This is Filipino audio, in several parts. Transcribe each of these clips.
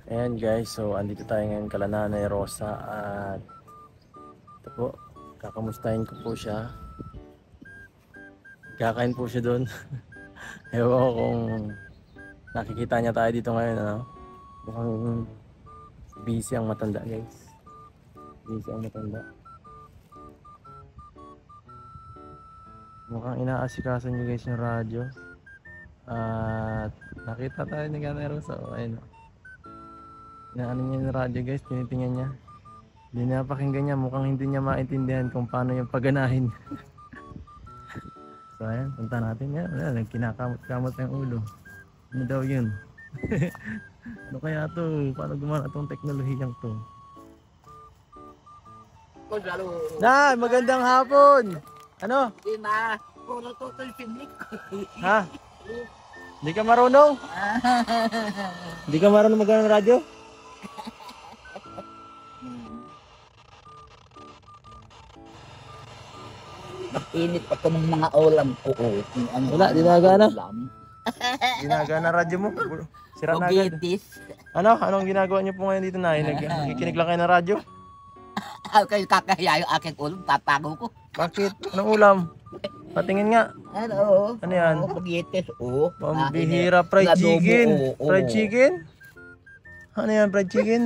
Ayan guys, so andito tayo ngayon kala Nanay Rosa at ito po, kakamustahin ko po siya. Kakain po siya doon. Ewan ko kung nakikita niya tayo dito ngayon, ano? Mukhang busy ang matanda guys. Busy ang matanda. Mukhang inaasikaso niyo guys yung radyo. At nakita tayo ni Nanay Rosa. Ayun. Inaano niya yung radyo guys, tinitingnan niya. Hindi niya pakinggan niya, mukhang hindi niya maintindihan kung paano yung paganahin. So ayan, punta natin yan. Nagkinakamot-kamot yung ulo. Ano daw yun? Ano kaya to? Paano gumana itong teknolohiyang to? Nay, magandang hapon! Ano? Hindi na. Puro total pinik. Ha? Hindi ka marunong? Hindi ka marunong mag-ano ng radyo? Init pa ito ng mga ulam ko. Ano, Wala, di nagana. ulam. Ginagana radyo mo? Sira na agad. Bugitis. Ano? Anong ginagawa niyo po ngayon dito na? Nakikinig lang kayo ng radyo? Kayo kakahiya yung aking ulam, tatago ko. Bakit? Anong ulam? Patingin nga. Ano? Ano yan? Bugitis, oo. Pambihira, fried chicken. Fried chicken? Ano yan, fried chicken?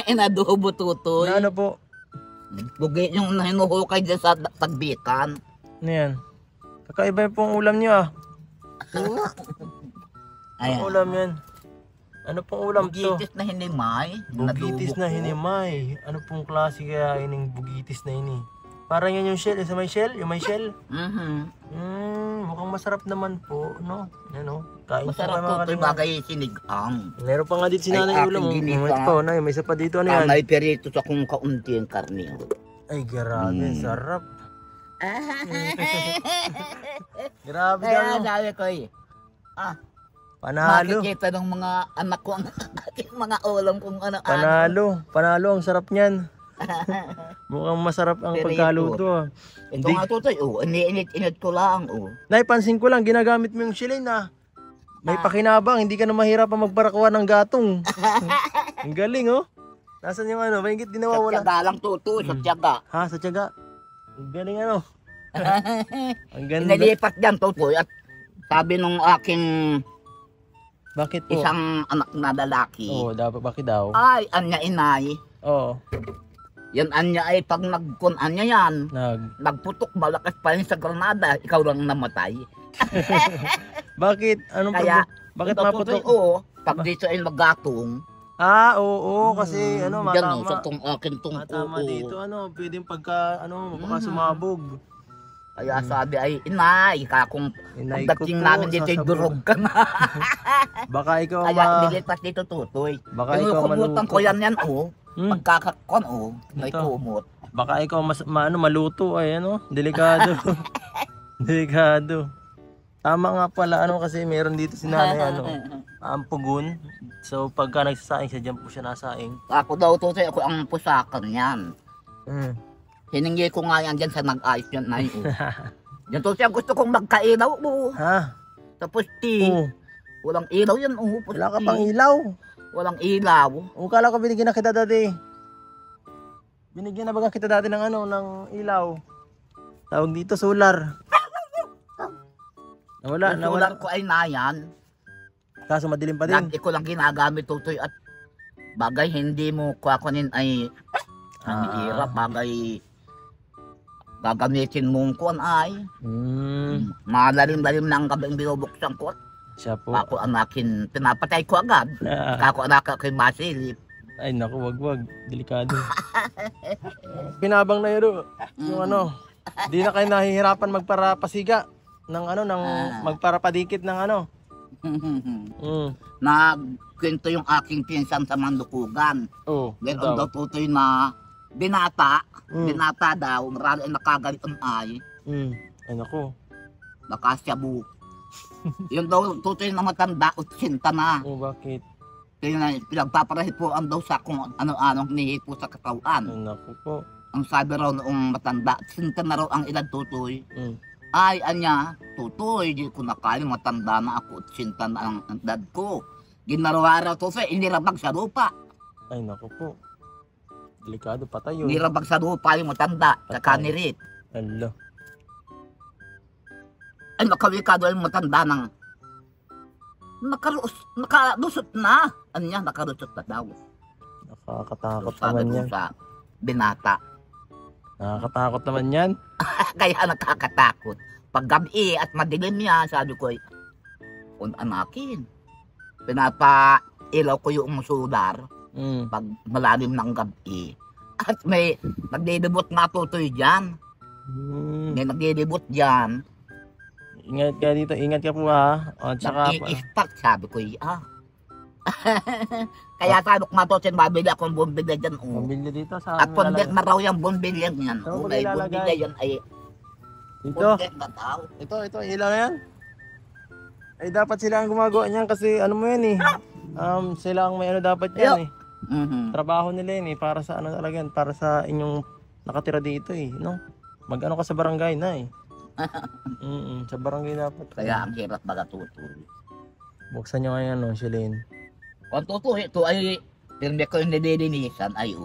Inadobo tutoy. Na ano po? Bugit yung hinuhukay dyan sa tagbikan. Ano yan? Kakaiba yung pong ulam niyo ah. Ayan. Ang ulam yan. Ano pong ulam to? Bugitis na hinimay. Bugitis na hinimay. Ano pong klase kaya ining bugitis na ini? Parang yan yung shell, sa may shell, yung may shell. Mukhang masarap naman po, no? Ano? Kain Masarap po to, ito bagay sinigang. Meron pa nga dito si Nanay Ay, ulam. aking ginisa. Ito pa, may isa pa dito, ano yan? May perito sa kung kaunti ang karne. Ay, grabe, sarap. Grabe Kaya daw. sabi ko Panalo. makikita ng mga anak ko ang aking mga ulam kung ano. Panalo, ang sarap niyan. Mukhang masarap ang Perito. pagkaluto ah. Ito nga tutoy, iniinit ko lang. Naipansin ko lang, ginagamit mo yung shilin ah. May pakinabang, hindi ka na mahirapan magparakuha ng gatong. Ang galing oh. Nasaan yung ano, mahigit di Sa nawawala. tiyaga lang tutoy, sa tiyaga. Ha, sa tiyaga. Ang galing ano. Ang ganda. Inalipat dyan tutoy at sabi nung aking Bakit po? isang anak na lalaki, Oo, dapat bakit daw? ay, anya inay, Oo. yan anya ay pag anya yan, nagputok malakas pa rin sa granada, ikaw lang namatay. Bakit? Anong Kaya, bakit ito, tutoy, maputok? oo, pag dito ay magatong, Ah, oo, kasi ano, dyan matama. sa tong akin tong Matama dito, ano, pwedeng pagka, ano, baka sumabog. Kaya sabi ay, inay, kakong Inay ko pagdating po, namin dito ay sasabog. durog ka na. Baka ikaw Kaya nilipas dito tutoy. Baka ikaw Kumutan maluto. ko yan Hmm. pagkakakon may Ito. kumot. Baka ikaw maluto ay ano, delikado. Delikado. Tama nga pala ano kasi meron dito si Nanay ano, ampugon. So pagka nagsasaing siya diyan po siya nasaing. Ako daw tutoy, ako ang pusakan yan. Mm. Hiningi ko nga yan dyan sa nag-ayos yan na yun. Yan to siya gusto kong magkailaw. Ha? Tapos Oo. walang ilaw yan. Wala ka pang ilaw. Walang ilaw. O kala ko binigyan na kita dati. Binigyan na ba kita dati ng ano, ng ilaw? Tawag dito solar. Nawala, Yung nawala. sulat ko ay na yan. Kaso madilim pa din. Lagi ko lang ginagamit tutoy at bagay hindi mo kukunin ay ang hirap. Bagay gagamitin mong kuwan ay malalim-lalim na ang gabing binubuksan ko. Siya po. Ako ang akin, pinapatay ko agad. Ako anak ko kay masilip. Ay naku, wag. Delikado. Pinabang na yun. Yung ano, di na kayo nahihirapan magparapasiga ng ano, ng magparapadikit ng ano. Nagkwento yung aking pinsan sa Mandukugan. Oh, Meron daw tutoy na binata daw, marami ang nakagalit ang ay, Ay naku. nakasyabu. Yung daw tutoy na matanda, 80 na. Oh, bakit? Pinagpaparahit po ang daw sa kung ano-anong hinihi po sa katawan. Ay naku po. Ang sabi raw noong matanda, 80 na raw ang edad tutoy. Mm. Ay, anya, tutoy, di ko na kaya, matanda na ako, 80 na ang edad ko. Ginaraw-araw to sa inirabag sa lupa. Ay, naku po. Delikado, patay yun. Inirabag sa lupa yung matanda, sa Patay. kanirit. Hala. Ay, nakawikado yung matanda ng nakalusot na. Ano niya, nakalusot na daw. Nakakatakot Sabi naman ko yan. sa binata. Nakakatakot naman yan. Kaya nakakatakot. Pag gabi at madilim yan, sabi ko, kung anakin, pinapailaw ko yung solar Mm. pag malalim ng gabi. At may nagdidibot na tutoy dyan. Mm. May nagdidibot dyan. Ingat ka dito, ingat ka po ha. O, tsaka, Nag-i-spark, sabi ko, Kaya sabi ko matosin, mabili akong bumbilya dyan. pamilya dito sa At amin pundet lalagay. na raw yung bumbilya yan. Saan mo May ilalagay? bumbilya yan ay Dito. pundet na daw. Ito, ilaw yan. Ay, dapat sila ang gumagawa niyan kasi ano mo yan eh. Sila ang may ano dapat yan eh. Mhm. Trabaho nila yun eh. Para sa ano talaga yan. Para sa inyong nakatira dito eh. No? Mag-ano ka sa barangay na eh. Sa barangay dapat. Kaya ang hirap baga tutoy. Buksan nyo ngayon ano, Shalene. Kung tutoy, ito ay pirme ko yung nililinisan ay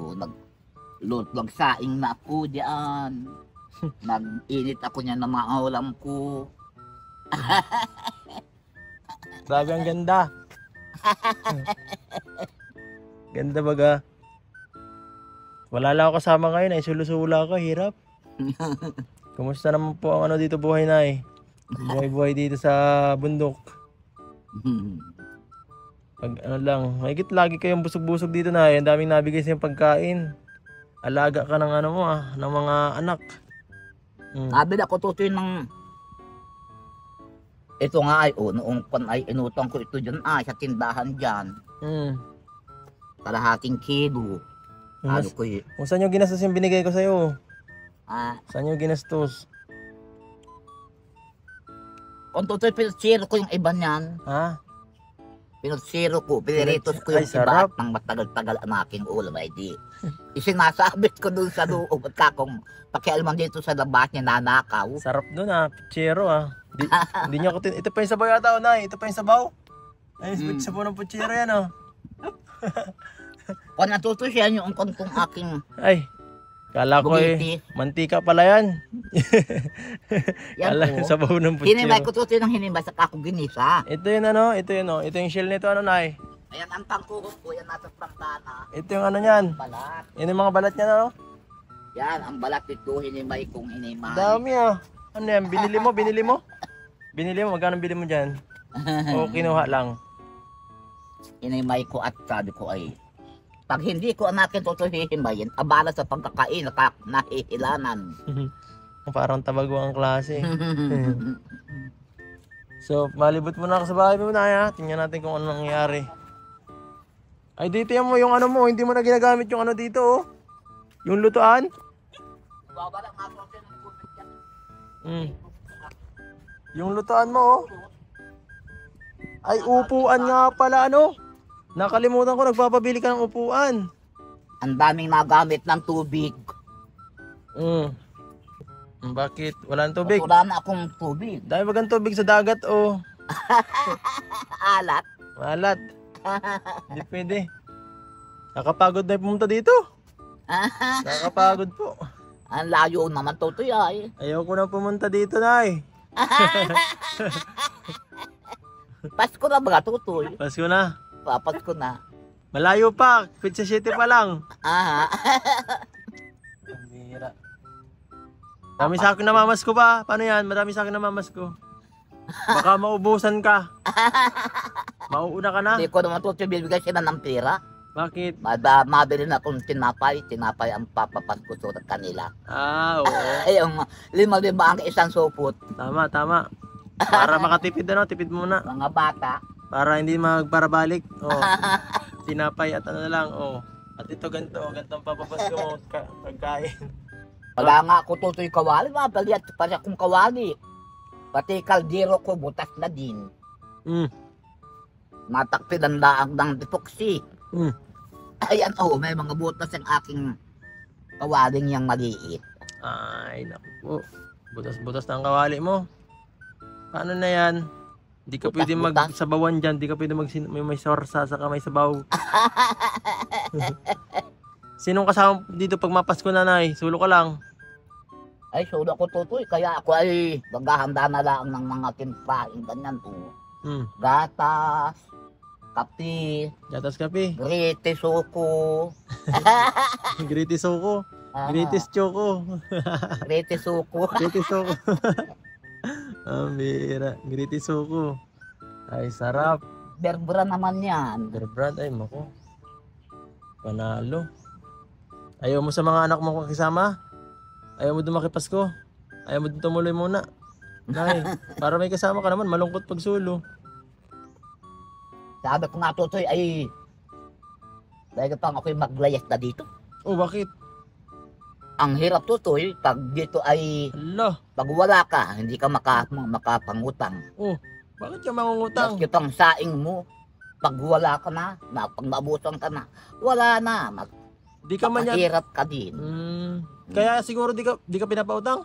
nagsaing na ako diyan. Nag-init ako niya ng mga ulam ko. Grabe ang ganda. Ganda baga. Wala lang ako kasama ngayon ay sulusula ko, hirap. Kumusta naman po ang ano dito buhay na eh? Buhay-buhay dito sa bundok. Pag ano lang, mahigit lagi kayong busog-busog dito na eh. Ang daming nabigay sa iyong pagkain. Alaga ka ng ano mo ng mga anak. Sabi na ko tutoy ng ito nga ay noong pan ay inutang ko ito dyan sa tindahan dyan. Kalahating kilo. Ano ko Kung saan yung ginastos yung binigay ko sa'yo? Saan yung ginastos? Kung tutoy pinatsiro ko yung iba niyan. Ha? Pinatsiro ko, piniritos ko yung Ay, sarap. iba at nang matagal-tagal ang aking ulam ay di. Isinasabit ko dun sa loob at kakong pakialaman dito sa labas niya nanakaw. Sarap dun pichero Hindi niya ako ito pa yung sabaw yata Nay. Ito pa yung sabaw. Ay, sabaw ng puchero yan Kung natuto siya yung kung aking Ay, kala ko bugiti. mantika pala yan. Yan Kala po. sabaw ng Hinimay puchero. ko tutoy ng hinimay sa kakong ginisa. Ito yung ito yung shell nito Nay. Ayan ang tangkuhos ko, yan nasa plantana. Ito yung ano niyan. Balat. Yan yung mga balat niya Yan, ang balat nito, hinimay kong hinimay. Dami Ano yan? Binili mo? Binili mo? Magkano bili mo dyan? O kinuha lang? Hinimay ko at sabi ko ay, pag hindi ko anakin tutoy hihimayin, abala sa pagkakain, nahihilanan. Parang tabago ang klase. So, malibot muna ako sa bahay mo na tingnan natin kung ano nangyayari. Ay, dito yan mo yung ano mo. Hindi mo na ginagamit yung ano dito Yung lutuan. Babala nga po ng tubig yan. Yung lutuan mo Ay, upuan nga pala Nakalimutan ko, nagpapabili ka ng upuan. Ang daming nagamit ng tubig. Bakit? Wala nang tubig? Wala na akong tubig. Dahil bagang tubig sa dagat Alat. Malat. Hindi pwede. Nakapagod na yung pumunta dito. Nakapagod po. Ang layo naman tutoy ay. Ayaw ko na pumunta dito, Nay. Pasko na ba tutoy? Pasko na. Papasko na. Malayo pa. Pizza City pa lang. Ang bihira. Dami sa akin namamasko pa. Paano yan? Madami sa akin namamasko. Baka maubusan ka. Mauuna ka na. Hindi ko naman tutoy bibigay sila ng pera. Bakit? Mabili na akong tinapay. Tinapay ang papapasko sa kanila. Oo. Ay, yung 5,000 ang isang supot. Tama. Para makatipid tipid muna. Mga bata. Para hindi magparabalik. Tinapay at ano na lang. At ito ganito ang papapasko mo pagkain. Wala nga ako tutoy kawali. Mabali at pati akong kawali. Pati kaldero ko butas na din. Matakpid ang laang ng epoxy. Ayan, may mga butas ang aking kawaling yang maliit. Ay, naku po. Butas-butas ng kawali mo. Paano na yan? Di ka pwede Butas-butas. magsabawan dyan. Di ka pwede may sorsa sa kamay sabaw. Sinong kasama dito pag mapasko na, Nay? Sulo ka lang. Ay, solo ko tutoy. Kaya ako ay maghahanda na lang ng mga timpahin. Ganyan po. Hmm. Gatas, kape, Gatas kape. grete, suko. Gritis Soko. Gritis Choco. Grete, suko. Gritis Soko. Ang bira. Gritis Soko. Ay, sarap. Berbra naman yan. Brad, ay mako. Panalo. Ayaw mo sa mga anak mo kakisama? Ayaw mo dumakipasko? Ayaw mo dun tumuloy muna? Nay, para may kasama ka naman, malungkot pag sulo. Sabi ko nga tutoy ay dahil pang ako'y maglayas na dito. Oh, bakit? Ang hirap tutoy pag dito ay Hala. pag wala ka, hindi ka makapangutang. Oh, bakit ka mangungutang? Maski pang saing mo, pag wala ka na, pag maabutan ka na, wala na. Di ka man yan. Mahirap ka din. Kaya siguro di ka pinapautang?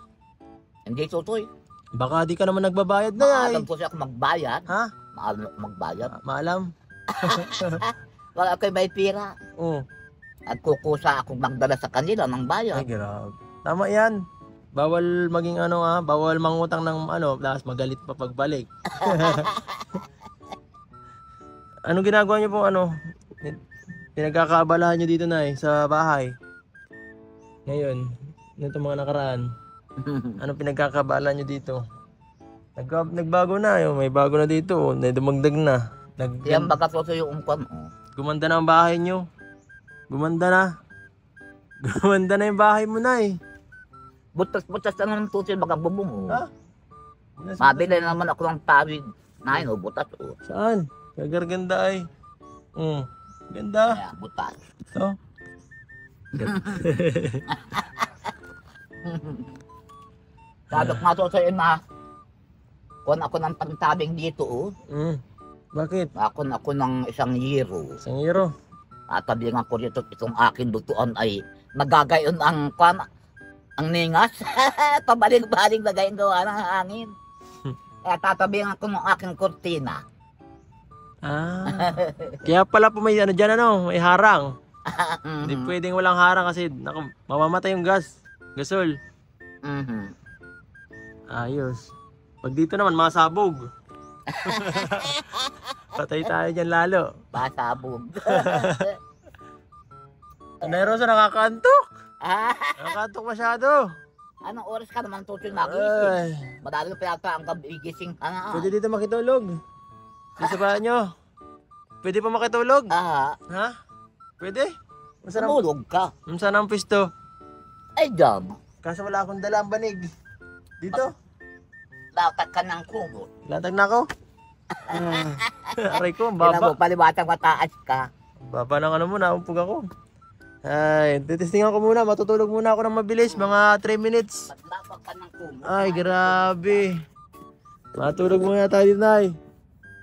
Hindi tutoy. Baka di ka naman nagbabayad na Maalam po siya kung magbayad. Ha? Maalam ako magbayad. Maalam? Wala ako'y may pira. Oh. At kukusa akong magdala sa kanila ng bayad. Ay, grabe. Tama yan. Bawal maging bawal mangutang ng tapos magalit pa pagbalik. Anong ginagawa niyo po pinagkakaabalahan niyo dito sa bahay? Ngayon, nito mga nakaraan. Anong pinagkakaabalahan niyo dito? Nagbago na, may bago na dito, dumagdag na. Yan baka po yung umpan. Gumanda na ang bahay niyo. Gumanda na. Gumanda na yung bahay mo na. Butas-butas na naman tutoy baka bubong. Ha? Mabili na naman ako ng tawid. Nain butas. Saan? Kagarganda ay. Ganda. Kaya butas. Ito. Sabi ko nga tutoy na kuhan ako ng pantabing dito. Bakit? Ako ng isang euro. Isang euro. Tatabingan ko dito itong akin lutuan ay magagayon ang ningas. Pabalik-balik na gayon gawa ng hangin. Kaya tatabingan ko ng aking kortina. Kaya pala po may dyan may harang. Hindi pwedeng walang harang kasi mamamatay yung gasol. Ayos. Pag dito naman masabog. Patay tayo dyan lalo. Pasabog. Nanay Rosa, nakakaantok. Nakakaantok masyado. Anong oras ka naman tutoy magising? Madali pa yata ang gabigising ka na. Pwede dito makitulog. Dito sa bahay nyo. Pwede pa makitulog? Ha? Pwede? Tumulog ka. Saan ang pisto? Ay, dyan. Kaso wala akong dalang banig. Dito? Latag ka ng kumot. Latag na ako? Aray ko, ang Kailan mo baba. palibatang mataas ka. Baba ng mo, naumpog ako. Ay, titestingan ko muna. Matutulog muna ako ng mabilis. Mga 3 minutes. Maglapag ka ng kumot. Ay, grabe. Matulog muna tayo dito, Nay.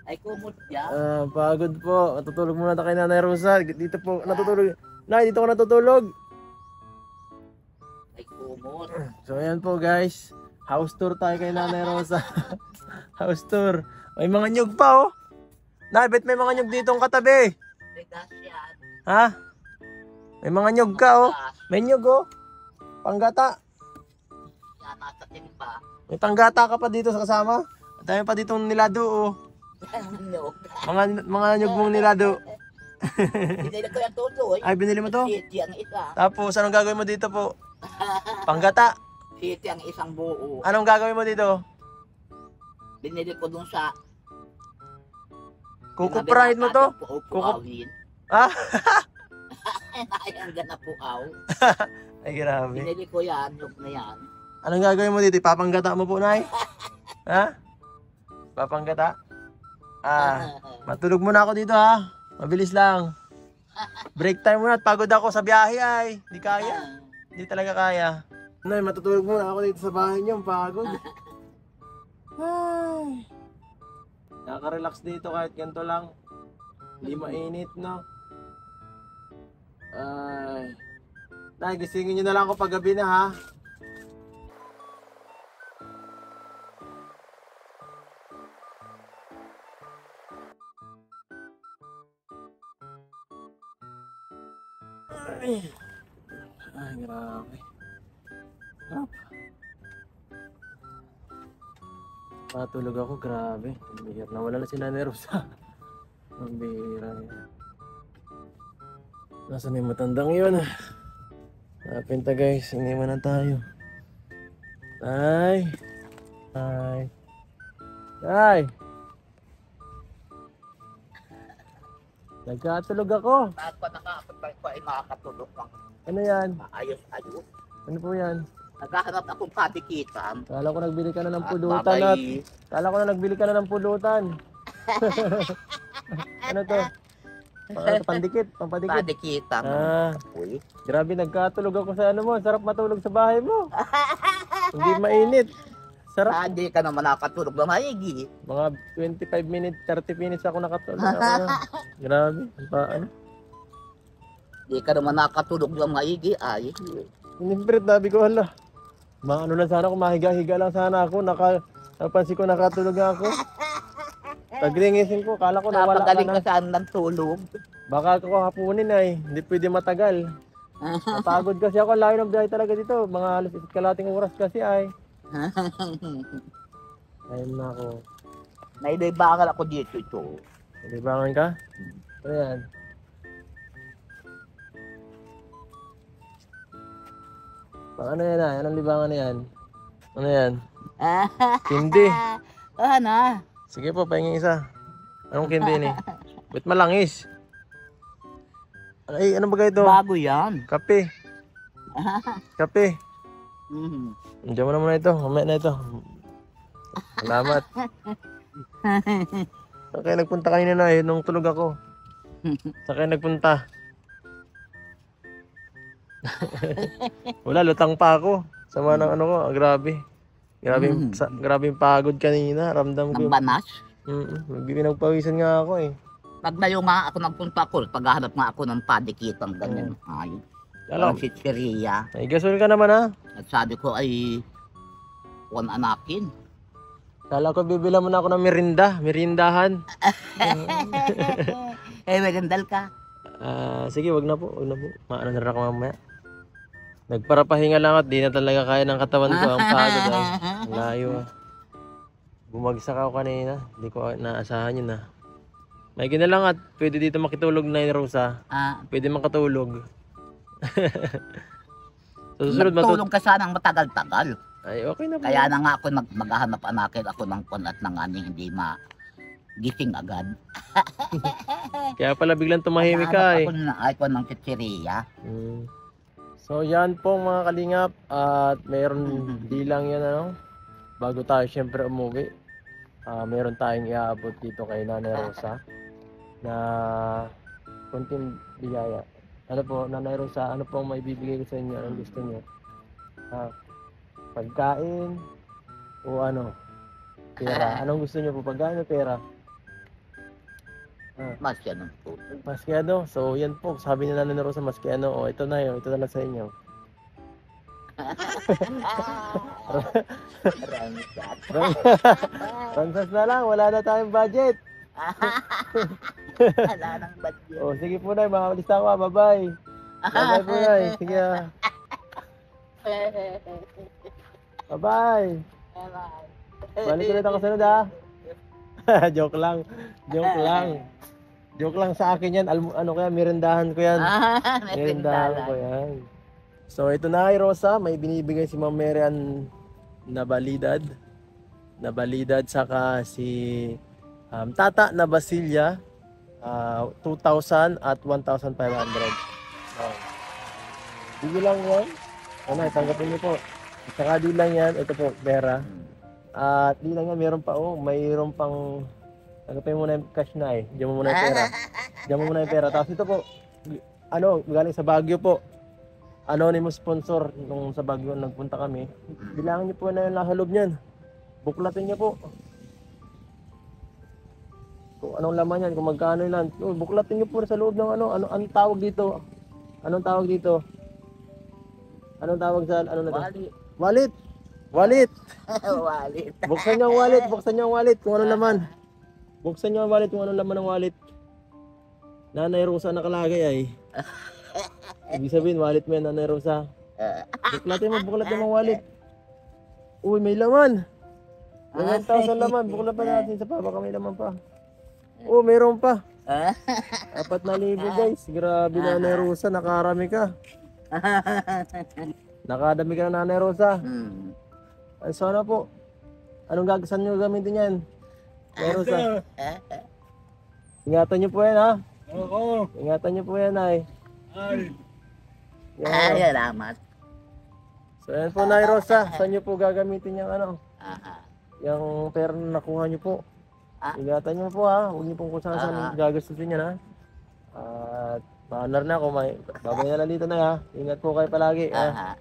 Ay, kumot yan. Pagod po. Matutulog muna tayo kay Nanay Rosa. Dito po, natutulog. Nay, dito ko natutulog. Ay, kumot. So, ayan po, guys. House tour tayo kay Nanay Rosa. House tour. May mga nyug pa, oh. Nay, bet may mga nyug dito ang katabi. Bigas yan. Ha? May mga nyug ka, oh. May nyug, oh. Panggata. Yan, nasa timba. May panggata ka pa dito sa kasama. At dami pa ditong nilado, oh. Ano? Mga nyug mong nilado. Binili ko yung tutoy. Ay, binili mo to? City ang isa. Tapos, anong gagawin mo dito po? Panggata. City ang isang buo. Anong gagawin mo dito? Binili ko dun sa... Kukuprahin mo to? Kukupuawin. Ha? Ayan ka na puaw. Ay, grabe. Binili ko yan, yung na yan. Anong gagawin mo dito? Ipapanggata mo po, Nay? Ha? Papanggata? Matulog muna ako dito, ha? Mabilis lang. Break time muna at pagod ako sa biyahe, ay. Hindi kaya. Hindi talaga kaya. Nay, matutulog muna ako dito sa bahay niyo. Pagod. Ay. Nakaka-relax dito kahit ganito lang. Hindi mainit, no? Ay. Nay, gisingin niyo na lang ako pag gabi na, ha? Ay, grabe. Sarap. Matulog ako, grabe. Ang bihira. Nawala na si Nanay Rosa. Ang bihira. Nasaan yung matandang yun? Napinta guys, iniwan na tayo. Ay! Ay! Ay! Nagkatulog ako. At pa nakakapag ko ay makakatulog lang. Ano yan? Ayos-ayos. Ano po yan? Naghahanap akong katikitan. Kala ko nagbili ka na ng pulutan at kala ko na nagbili ka na ng pulutan. Ano to? Pandikit, pampadikit. Katikitan. Uy. Grabe nagkatulog ako sa ano mo. Sarap matulog sa bahay mo. Hindi mainit. Sarap. Hindi ka naman nakatulog na maigi. Mga 25 minutes, 30 minutes ako nakatulog. Grabe. Ano? Hindi ka naman nakatulog na maigi. Ay. Inimpret, sabi ko, hala. Ano lang sana ako, mahiga-higa lang sana ako. Napansin ko nakatulog nga ako. Paglingisin ko, kala ko nawala ka Napagaling na. ka saan ng tulog. Baka ako hapunin ay, hindi pwede matagal. Napagod kasi ako, layo ng biyahe talaga dito. Mga alas 8 kalating oras kasi ay. Ayun na ako. Naidibangan ako dito ito. Libangan ka? Ano yan? Ano yan ah? Anong libangan na yan? Ano yan? Hindi. Ano? Sige po, pahingin isa. Anong kindi ni? Ba't malangis? Ay, ano ba ito? Bago yan. Kape. Kape. Mhm. Diyan mo na muna ito. Mamaya na ito. Salamat. Saan kayo nagpunta kanina na nung tulog ako? Saan kayo nagpunta? Wala, lutang pa ako. Sama ng ano ko, grabe. Grabe yung pagod kanina. Ramdam ko Ang banas. Pinagpawisan nga ako eh. Pag layo nga ako nagpunta ko, paghahanap nga ako ng padikitang ganyan. Ay, Alam, si Chiria. ay gasol ka naman ha. At sabi ko ay, huwag anakin. Kala ko bibilang mo na ako ng merindahan. Magandal ka. Sige, wag na po. Maano na rin ako mamaya. Nagparapahinga lang at di na talaga kaya ng katawan ko. Ang pagod ay. Ang layo ah. Bumagsak ako kanina. Hindi ko naasahan yun ah. May gina lang at pwede dito makitulog na yung Rosa. Pwede makatulog. So, susunod Nagtulong ka sanang matagal-tagal. Ay, okay na po. Kaya na nga ako maghahanap anakin ako ng kunat ng aning hindi gising agad. Kaya pala biglang tumahimik ka eh. Ako ng chichiria. So yan po mga kalingap. At mayroon di lang yan ano. Bago tayo syempre umuwi. Mayroon tayong iaabot dito kay Nanay Rosa. Na kunting biyaya. Ano po, Nanay Rosa, ano po ang maibibigay ko sa inyo? Anong gusto niyo? Pagkain o ano? Pera. Anong gusto niyo po? Pagkain o pera? Masya ng puto. Maskiyado. So yan po, sabi nila Nanay Rosa, maskiyado. O ito na yun, ito na lang sa inyo. Ransas na lang, wala na tayong budget. Wala nang budget. O sige po na, makawalis ako. Bye-bye. Bye-bye po na. Sige ah. Bye-bye. Balik ulit ako sunod ah. Joke lang. Joke lang. Joke lang sa akin yan. Ano kaya, mirendahan ko yan. Mirendahan ko yan. So ito na ay Rosa. May binibigay si Ma'am Marian na balidad. Saka si Tata na Basilia. 2,000 at 1,500. Di lang yan. Ano, tanggapin niyo po. Saka di lang yan. Ito po, pera. At di lang yan, meron pa mayroon pang tanggapin mo na yung cash na eh. Diyan mo muna yung pera. Diyan mo muna yung pera. Tapos ito po, ano, galing sa Baguio po. Anonymous sponsor nung sa Baguio nagpunta kami. Bilangin niyo po na yung nasa loob niyan. Buklatin niyo po. Kung anong laman yan, kung magkano yan. Buklatin niyo po sa loob ng anong tawag dito? Anong tawag dito? Anong tawag sa ano na to? Wallet. Wallet. Wallet. Buksan niyo ang wallet kung ano laman. Buksan niyo ang wallet kung ano laman ng wallet. Nanay Rosa nakalagay ay. Ibig sabihin, wallet mo yan, Nanay Rosa. Buklatin mo wallet. Uy, may laman. 1,000 laman. Buklatin natin sa pa. Baka may laman pa. Oh, mayroon pa. 4,000 guys. Grabe, Nanay Rosa. Nakarami ka. Nakadami ka na, Nanay Rosa. Ay, sana po. Saan nyo gamitin yan? Nanay Rosa. Ingatan nyo po yan, ha? Oo. Ingatan nyo po yan, ay. Ay, salamat. So, yan po, Nanay Rosa. Saan nyo po gagamitin yung ano? Aha. Yung pera na nakuha nyo po. Ingatan nyo po, ha? Huwag nyo pong kung saan gagastusin yan, ha? At ma-honor na ako. Babay na lang dito na, ha? Ingat po kayo palagi, ha? Aha.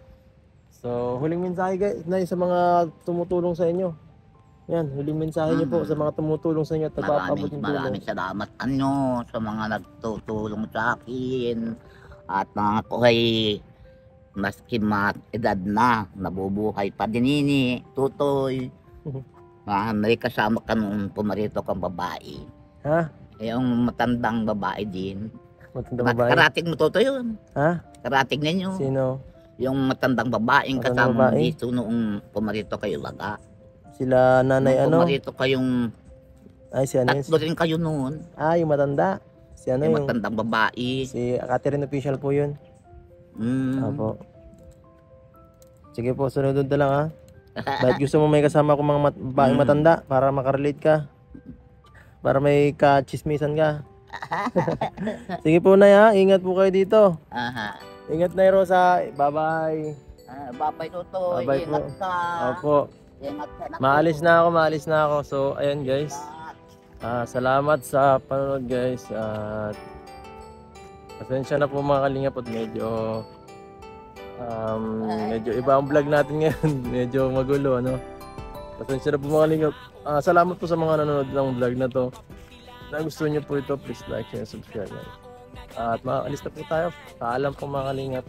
So, huling mensahe guys, na sa mga tumutulong sa inyo. Yan, huling mensahe nyo po sa mga tumutulong sa inyo at nagpapabot ng tulong. Maraming salamat sa mga nagtutulong sa akin. At mga ko ay maski edad na, nabubuhay pa dinini, tutoy. May kasama ka nung pumarito kang babae. Ha? Yung matandang babae din. Matandang babae? Karating mo tutoy yun. Ha? Karating ninyo. Sino? Yung matandang babaeng Matandang kasama babae? dito noong pumarito kayo laga. Sila nanay Nung ano? pumarito kayong Ay, si ano yun? tatlo rin kayo noon. Ah, yung matanda. Si ano Yung yung? matandang babae. Si Catherine Official po yun. Apo. Sige po, sunod na lang, ha? Bakit gusto mo may kasama ko mga babaeng matanda para makarelate ka? Para may ka-chismisan ka? Sige po, Nay, ha? Ingat po kayo dito. Aha. Ingat, Nay Rosa. Bye-bye. Babay tutoy. Bye-bye po. Ingat ka. Opo. Ingat ka na. Maalis na ako. So, ayan guys. Salamat sa panonood guys. At pasensya na po mga kalingap at medyo iba ang vlog natin ngayon. Medyo magulo, ano. Pasensya na po mga kalingap. Salamat po sa mga nanonood ng vlog na to. Na gusto niyo po ito, please like, share, subscribe. At maalis na po tayo. Paalam po mga kalingap.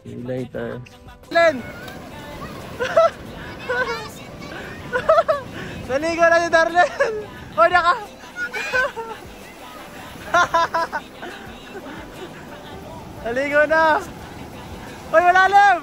See you later. Len! Naligo na si Darlen! O, naka! Naligo na! Uy, malalim!